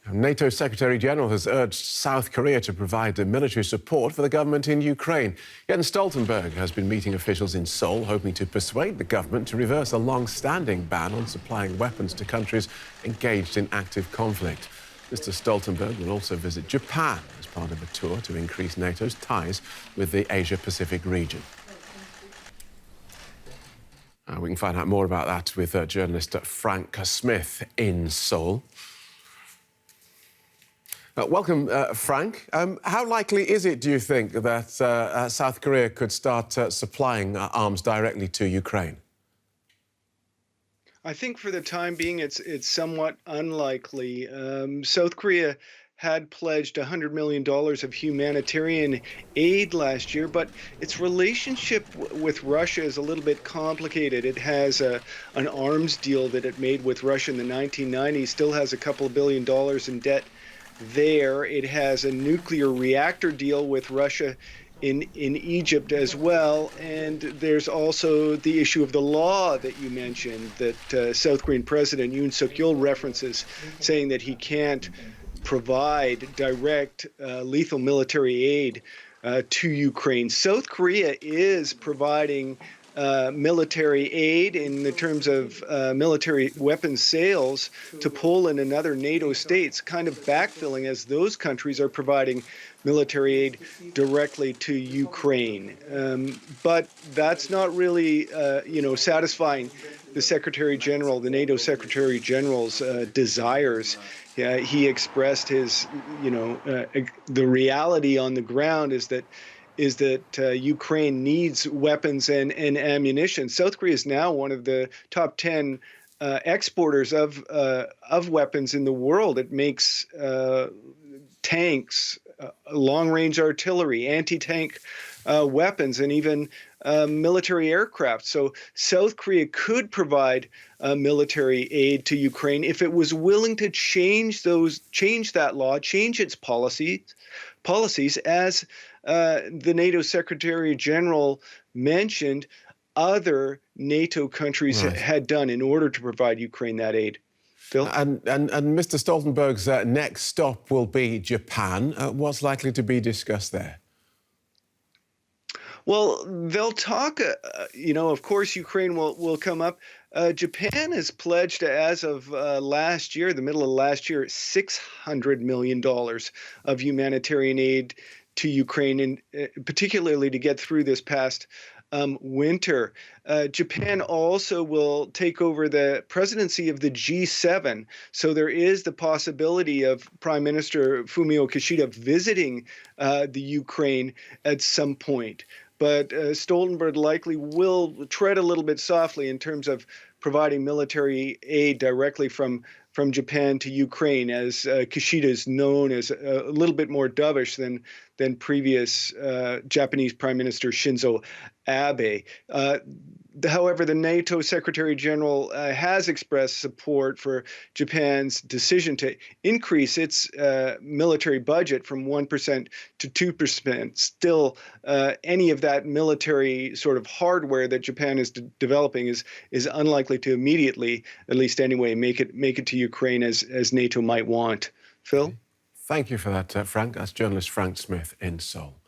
NATO Secretary-General has urged South Korea to provide military support for the government in Ukraine. Jens Stoltenberg has been meeting officials in Seoul, hoping to persuade the government to reverse a long-standing ban on supplying weapons to countries engaged in active conflict. Mr. Stoltenberg will also visit Japan as part of a tour to increase NATO's ties with the Asia-Pacific region. We can find out more about that with journalist Frank Smith in Seoul. Welcome, Frank. How likely is it, do you think, that South Korea could start supplying arms directly to Ukraine? I think for the time being, it's somewhat unlikely. South Korea had pledged $100 million of humanitarian aid last year, but its relationship with Russia is a little bit complicated. It has an arms deal that it made with Russia in the 1990s, still has a couple of $2 billion in debt there. It has a nuclear reactor deal with Russia in Egypt as well. And there's also the issue of the law that you mentioned that South Korean President Yoon Suk-yeol references, saying that he can't provide direct lethal military aid to Ukraine. South Korea is providing military aid in the terms of military weapons sales to Poland and other NATO states, kind of backfilling as those countries are providing military aid directly to Ukraine. But that's not really, satisfying the Secretary General, the NATO Secretary General's desires. He expressed his, the reality on the ground is that Ukraine needs weapons and ammunition. South Korea is now one of the top 10 exporters of weapons in the world. It makes tanks, long-range artillery, anti-tank weapons, and even military aircraft. So South Korea could provide military aid to Ukraine if it was willing to change that law, change its policies, as the NATO Secretary General mentioned other NATO countries had done in order to provide Ukraine that aid. Phil? And Mr. Stoltenberg's next stop will be Japan. What's likely to be discussed there? Well, they'll talk, of course, Ukraine will come up. Japan has pledged, as of last year, the middle of last year, $600 million of humanitarian aid to Ukraine, and particularly to get through this past winter. Japan also will take over the presidency of the G7. So there is the possibility of Prime Minister Fumio Kishida visiting the Ukraine at some point. But Stoltenberg likely will tread a little bit softly in terms of providing military aid directly from Japan to Ukraine, as Kishida is known as a little bit more dovish than previous Japanese Prime Minister Shinzo Abe. However, the NATO Secretary General has expressed support for Japan's decision to increase its military budget from 1% to 2%. Still, any of that military sort of hardware that Japan is developing is unlikely to immediately, at least anyway, make it to Ukraine as NATO might want. Phil? Thank you for that, Frank. That's journalist Frank Smith in Seoul.